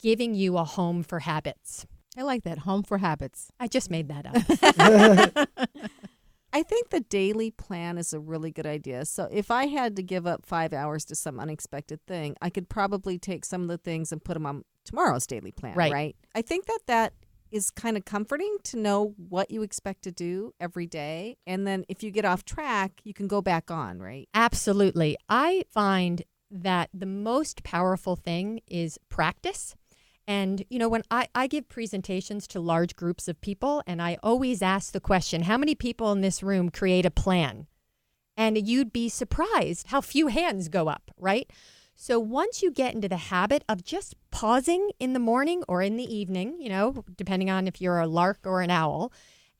giving you a home for habits. I like that, home for habits. I just made that up. I think the daily plan is a really good idea. So if I had to give up 5 hours to some unexpected thing, I could probably take some of the things and put them on tomorrow's daily plan, right? I think that is kind of comforting to know what you expect to do every day. And then if you get off track, you can go back on, right? Absolutely. I find that the most powerful thing is practice. And, when I give presentations to large groups of people, and I always ask the question, how many people in this room create a plan? And you'd be surprised how few hands go up, right? So once you get into the habit of just pausing in the morning or in the evening, depending on if you're a lark or an owl,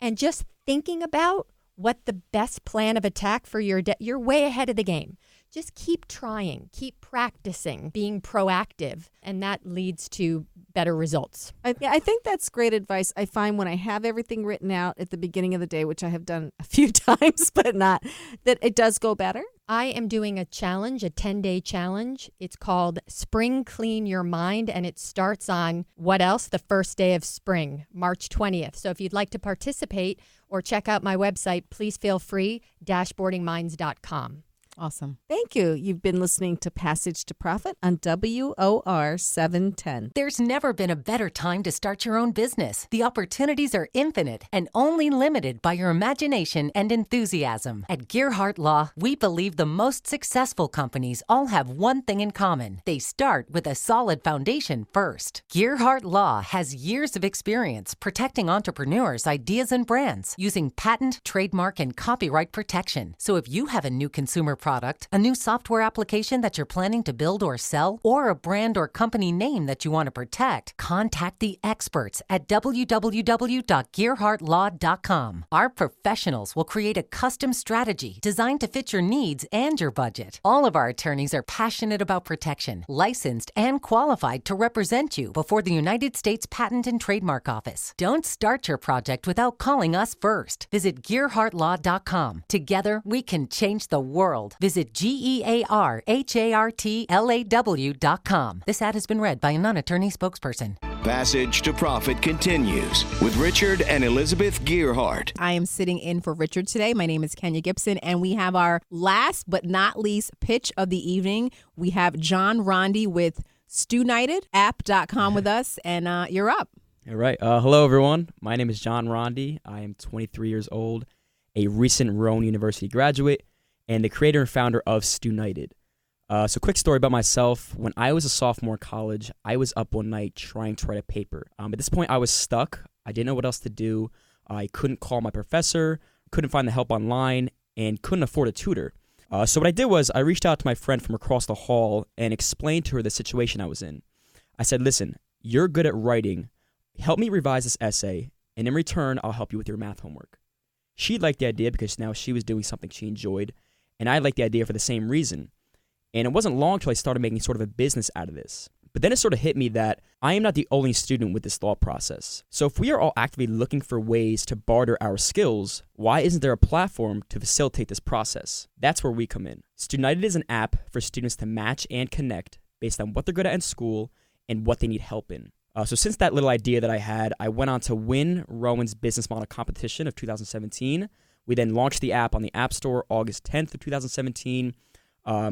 and just thinking about what the best plan of attack for your day, you're way ahead of the game. Just keep trying, keep practicing, being proactive, and that leads to better results. I think that's great advice. I find when I have everything written out at the beginning of the day, which I have done a few times, but not, that it does go better. I am doing a challenge, a 10-day challenge. It's called Spring Clean Your Mind, and it starts on, what else? The first day of spring, March 20th. So if you'd like to participate or check out my website, please feel free, dashboardingminds.com. Awesome. Thank you. You've been listening to Passage to Profit on WOR 710. There's never been a better time to start your own business. The opportunities are infinite and only limited by your imagination and enthusiasm. At Gearhart Law, we believe the most successful companies all have one thing in common. They start with a solid foundation first. Gearhart Law has years of experience protecting entrepreneurs' ideas and brands using patent, trademark, and copyright protection. So if you have a new consumer product, a new software application that you're planning to build or sell, or a brand or company name that you want to protect, contact the experts at www.gearhartlaw.com. Our professionals will create a custom strategy designed to fit your needs and your budget. All of our attorneys are passionate about protection, licensed and qualified to represent you before the United States Patent and Trademark Office. Don't start your project without calling us first. Visit gearhartlaw.com. Together, we can change the world. Visit GEARHARTLAW.com. This ad has been read by a non-attorney spokesperson. Passage to Profit continues with Richard and Elizabeth Gearhart. I am sitting in for Richard today. My name is Kenya Gibson, and we have our last but not least pitch of the evening. We have John Rondi with StuNitedApp.com with us, and you're up. All right. Hello, everyone. My name is John Rondi. I am 23 years old, a recent Rowan University graduate, and the creator and founder of StuNited. So quick story about myself. When I was a sophomore in college, I was up one night trying to write a paper. At this point, I was stuck. I didn't know what else to do. I couldn't call my professor, couldn't find the help online, and couldn't afford a tutor. So what I did was I reached out to my friend from across the hall and explained to her the situation I was in. I said, listen, you're good at writing. Help me revise this essay, and in return, I'll help you with your math homework. She liked the idea because now she was doing something she enjoyed, and I liked the idea for the same reason. And it wasn't long till I started making sort of a business out of this. But then it sort of hit me that I am not the only student with this thought process. So if we are all actively looking for ways to barter our skills, why isn't there a platform to facilitate this process? That's where we come in. StuNited is an app for students to match and connect based on what they're good at in school and what they need help in. So since that little idea that I had, I went on to win Rowan's Business Model Competition of 2017. We then launched the app on the App Store August 10th of 2017.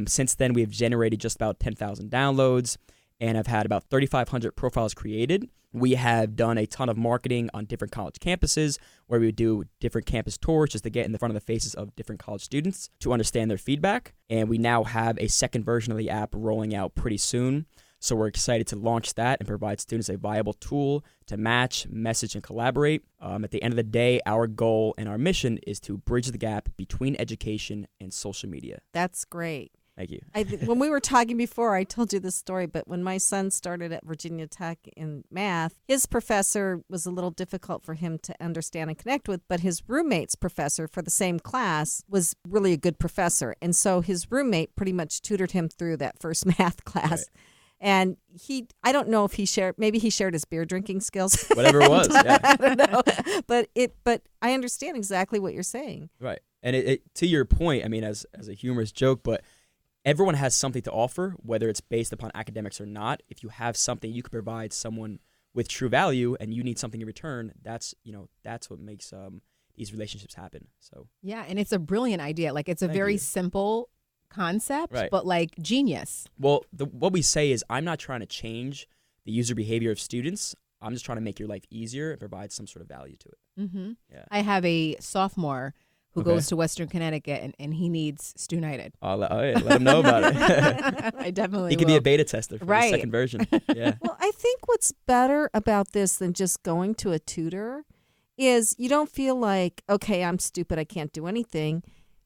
Since then, we have generated just about 10,000 downloads, and I've had about 3,500 profiles created. We have done a ton of marketing on different college campuses where we do different campus tours just to get in the front of the faces of different college students to understand their feedback. And we now have a second version of the app rolling out pretty soon. So we're excited to launch that and provide students a viable tool to match, message, and collaborate. At the end of the day, our goal and our mission is to bridge the gap between education and social media. That's great. Thank you. When we were talking before, I told you this story, but when my son started at Virginia Tech in math, his professor was a little difficult for him to understand and connect with, but his roommate's professor for the same class was really a good professor. And so his roommate pretty much tutored him through that first math class. Right. And I don't know if he shared his beer drinking skills. Whatever it was, yeah. I don't know. But I understand exactly what you're saying. Right. And it to your point, I mean, as a humorous joke, but everyone has something to offer, whether it's based upon academics or not. If you have something you could provide someone with true value and you need something in return, that's what makes these relationships happen. So Yeah, and it's a brilliant idea. Like, it's a Thank very you. simple concept, Right. but like genius. well, what we say is I'm not trying to change the user behavior of students. I'm just trying to make your life easier and provide some sort of value to it. Mm-hmm. Yeah. I have a sophomore who Okay. goes to Western Connecticut, and he needs Stunited. Let him know about it. I definitely He could will. be a beta tester for Right. the second version. Yeah. Well, I think what's better about this than just going to a tutor is you don't feel like, okay, I'm stupid, I can't do anything.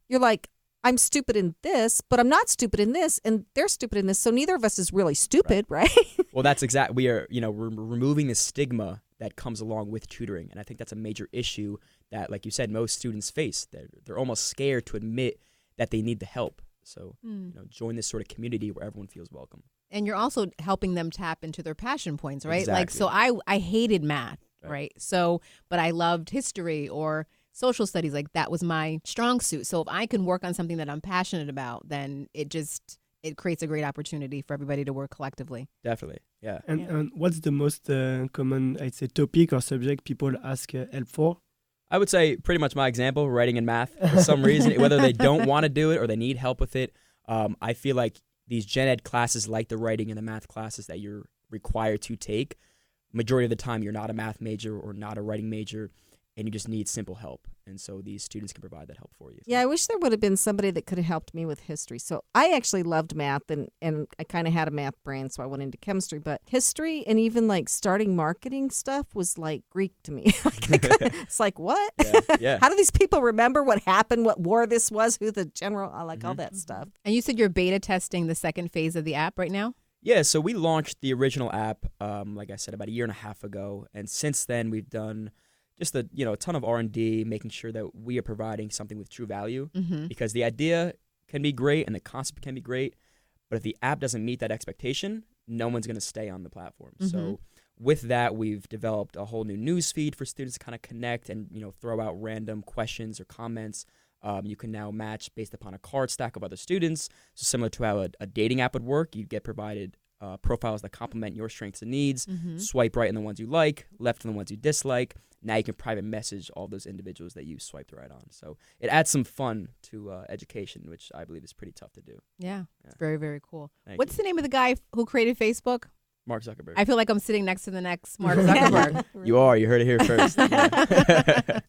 You're like, I'm stupid in this, but I'm not stupid in this, and they're stupid in this, so neither of us is really stupid, right? Well, that's we are, we're removing the stigma that comes along with tutoring. And I think that's a major issue that, like you said, most students face. They're almost scared to admit that they need the help. So, join this sort of community where everyone feels welcome. And you're also helping them tap into their passion points, right? Like, Exactly. so I hated math, Right. right? So, but I loved history or social studies. Like, that was my strong suit. So if I can work on something that I'm passionate about, then it creates a great opportunity for everybody to work collectively. Definitely. Yeah. And what's the most common, I'd say, topic or subject people ask help for? I would say pretty much my example, writing and math. For some reason, whether they don't want to do it or they need help with it, I feel like these gen ed classes, like the writing and the math classes that you're required to take, majority of the time you're not a math major or not a writing major, and you just need simple help. And so these students can provide that help for you. Yeah, I wish there would have been somebody that could have helped me with history. So I actually loved math, and I kind of had a math brain, so I went into chemistry. But history and even like starting marketing stuff was like Greek to me. It's like, what? Yeah. How do these people remember what happened, what war this was, who the general, I like all that stuff. And you said you're beta testing the second phase of the app right now? Yeah, so we launched the original app, like I said, about a year and a half ago. And since then, we've done just a ton of R&D, making sure that we are providing something with true value. Mm-hmm. Because the idea can be great and the concept can be great, but if the app doesn't meet that expectation, no one's going to stay on the platform. Mm-hmm. So with that, we've developed a whole new news feed for students to kind of connect and throw out random questions or comments. You can now match based upon a card stack of other students. So similar to how a dating app would work, you get provided profiles that complement your strengths and needs. Mm-hmm. Swipe right on the ones you like, left on the ones you dislike. Now you can private message all those individuals that you swiped right on. So it adds some fun to education, which I believe is pretty tough to do. Yeah, it's very, very cool. Thank What's you. the name of the guy who created Facebook? Mark Zuckerberg. I feel like I'm sitting next to the next Mark Zuckerberg. You are. You heard it here first. Yeah.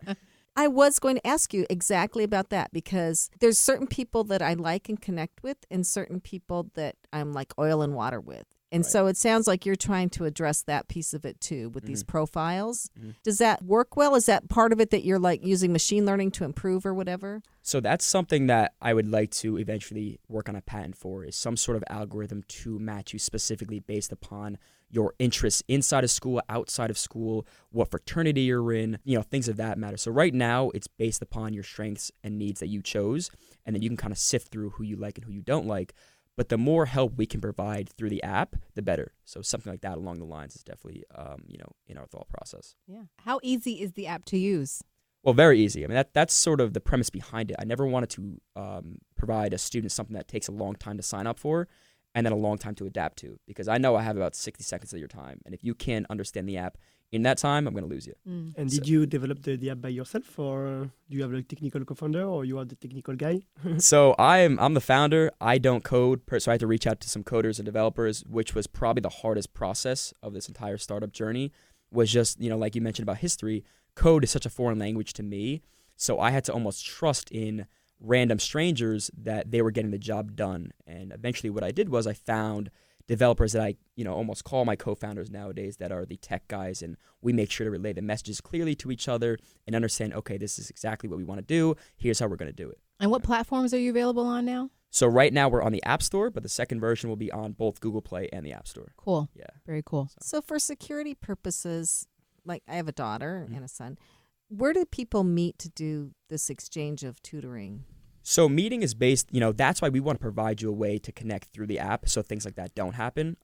I was going to ask you exactly about that because there's certain people that I like and connect with and certain people that I'm like oil and water with. And Right. so it sounds like you're trying to address that piece of it too with these profiles. Mhm. Does that work well? Is that part of it that you're like using machine learning to improve or whatever? So that's something that I would like to eventually work on a patent for, is some sort of algorithm to match you specifically based upon your interests inside of school, outside of school, what fraternity you're in, things of that matter. So right now it's based upon your strengths and needs that you chose, and then you can kind of sift through who you like and who you don't like. But the more help we can provide through the app, the better. So something like that along the lines is definitely, in our thought process. Yeah. How easy is the app to use? Well, very easy. I mean, that's sort of the premise behind it. I never wanted to provide a student something that takes a long time to sign up for and then a long time to adapt to, because I know I have about 60 seconds of your time. And if you can't understand the app in that time, I'm going to lose you. Mm. And did you develop the app by yourself, or do you have a technical co-founder, or you are the technical guy? So I'm the founder. I don't code, so I had to reach out to some coders and developers, which was probably the hardest process of this entire startup journey. Was just, like you mentioned about history, code is such a foreign language to me. So I had to almost trust in random strangers that they were getting the job done. And eventually what I did was I found developers that I, almost call my co-founders nowadays, that are the tech guys, and we make sure to relay the messages clearly to each other and understand, okay, this is exactly what we want to do. Here's how we're going to do it. And what platforms are you available on now? So right now we're on the App Store, but the second version will be on both Google Play and the App Store. Cool. Yeah. Very cool. So for security purposes, like I have a daughter and a son, where do people meet to do this exchange of tutoring? So meeting is based, that's why we want to provide you a way to connect through the app so things like that don't happen.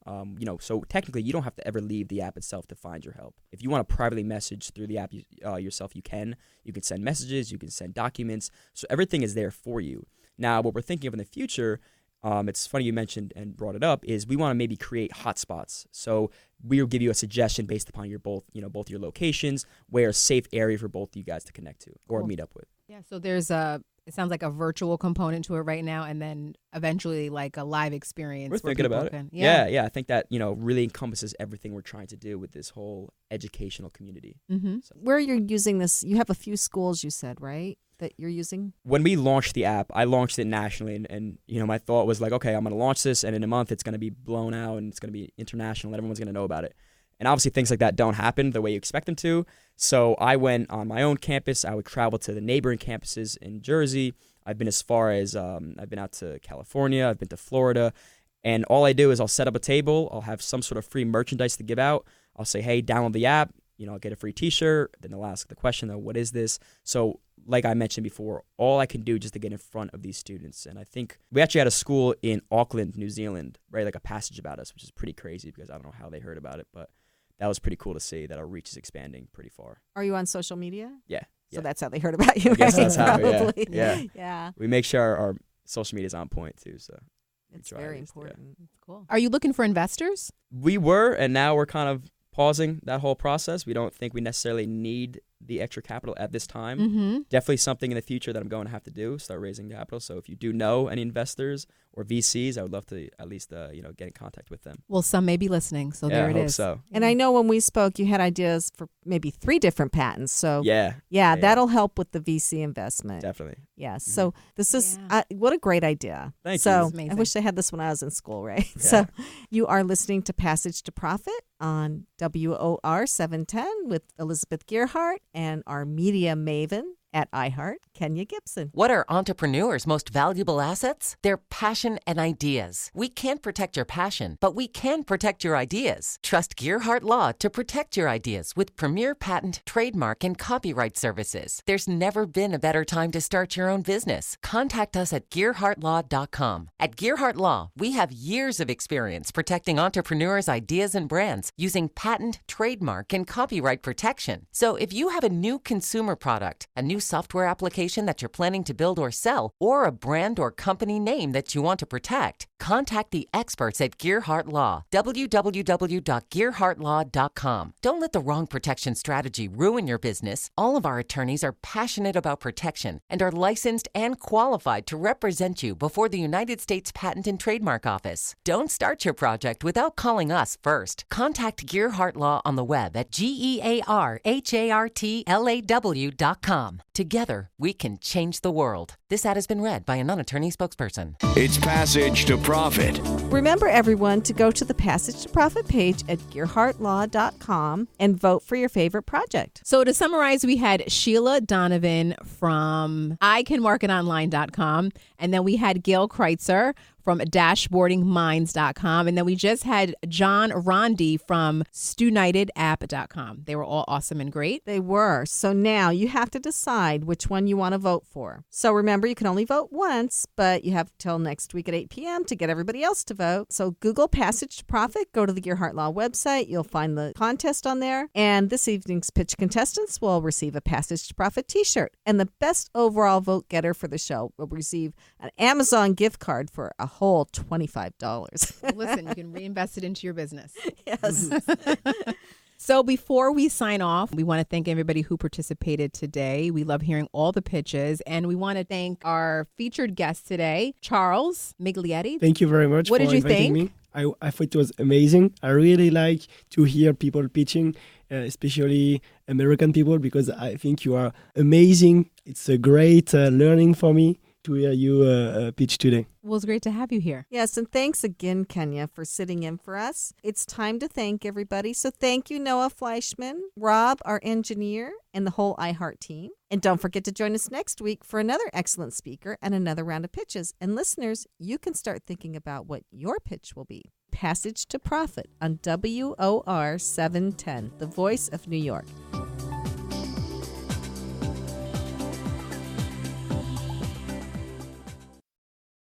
So technically you don't have to ever leave the app itself to find your help. If you want to privately message through the app yourself, you can. You can send messages, you can send documents. So everything is there for you. Now, what we're thinking of in the future, it's funny you mentioned and brought it up, is we want to maybe create hotspots. So we'll give you a suggestion based upon both your locations, where a safe area for both of you guys to connect to or meet up with. Yeah, so there's it sounds like a virtual component to it right now, and then eventually like a live experience. We're thinking about it. Yeah, I think that, really encompasses everything we're trying to do with this whole educational community. Mm-hmm. So. Where you're using this, you have a few schools, you said, right, that you're using? When we launched the app, I launched it nationally, and my thought was like, okay, I'm going to launch this, and in a month it's going to be blown out, and it's going to be international, and everyone's going to know about it. And obviously things like that don't happen the way you expect them to. So I went on my own campus. I would travel to the neighboring campuses in Jersey. I've been as far as, I've been out to California. I've been to Florida. And all I do is I'll set up a table. I'll have some sort of free merchandise to give out. I'll say, hey, download the app. I'll get a free t-shirt. Then they'll ask the question, though, what is this? So like I mentioned before, all I can do just to get in front of these students. And I think we actually had a school in Auckland, New Zealand, right? Like a passage about us, which is pretty crazy because I don't know how they heard about it, but that was pretty cool to see that our reach is expanding pretty far. Are you on social media? Yeah. So that's how they heard about you, I guess right? that's how, Probably. yeah. We make sure our social media is on point, too. So it's very important. That's cool. Are you looking for investors? We were, and now we're kind of pausing that whole process. We don't think we necessarily need the extra capital at this time. Mm-hmm. Definitely something in the future that I'm going to have to do, start raising capital. So if you do know any investors or VCs, I would love to at least get in contact with them. Well, some may be listening, so there it I hope is. So. And I know when we spoke, you had ideas for maybe 3 different patents. So yeah, that'll help with the VC investment. Definitely. Yes. So this is what a great idea. Thank you. Amazing. I wish I had this when I was in school, right? Yeah. So you are listening to Passage to Profit on WOR 710 with Elizabeth Gearhart and our media maven at iHeart, Kenya Gibson. What are entrepreneurs' most valuable assets? Their passion and ideas. We can't protect your passion, but we can protect your ideas. Trust Gearhart Law to protect your ideas with premier patent, trademark, and copyright services. There's never been a better time to start your own business. Contact us at GearhartLaw.com. At Gearhart Law, we have years of experience protecting entrepreneurs' ideas and brands using patent, trademark, and copyright protection. So if you have a new consumer product, a new software application that you're planning to build or sell, or a brand or company name that you want to protect, contact the experts at Gearhart Law. www.gearhartlaw.com. Don't let the wrong protection strategy ruin your business. All of our attorneys are passionate about protection and are licensed and qualified to represent you before the United States Patent and Trademark Office. Don't start your project without calling us first. Contact Gearhart Law on the web at GearhartLaw.com. Together, we can change the world. This ad has been read by a non-attorney spokesperson. It's Passage to Profit. Remember, everyone, to go to the Passage to Profit page at GearhartLaw.com and vote for your favorite project. So to summarize, we had Sheila Donovan from ICanMarketOnline.com, and then we had Gail Kreitzer from dashboardingminds.com. And then we just had John Rondi from StudentUnitedApp.com. They were all awesome and great. They were. So now you have to decide which one you want to vote for. So remember, you can only vote once, but you have till next week at 8 p.m. to get everybody else to vote. So Google Passage to Profit, go to the Gearhart Law website. You'll find the contest on there. And this evening's pitch contestants will receive a Passage to Profit t-shirt. And the best overall vote getter for the show will receive an Amazon gift card for a whole $25. Listen, you can reinvest it into your business. Yes. So before we sign off, we want to thank everybody who participated today. We love hearing all the pitches, and we want to thank our featured guest today, Charles Miglietti. Thank you very much What for did you inviting think? me. I thought it was amazing. I really like to hear people pitching, especially American people, because I think you are amazing. It's a great learning for me to hear you pitch today. Well, it's great to have you here. Yes, and thanks again, Kenya, for sitting in for us. It's time to thank everybody. So thank you, Noah Fleischman, Rob, our engineer, and the whole iHeart team. And don't forget to join us next week for another excellent speaker and another round of pitches. And listeners, you can start thinking about what your pitch will be. Passage to Profit on WOR 710, the voice of New York.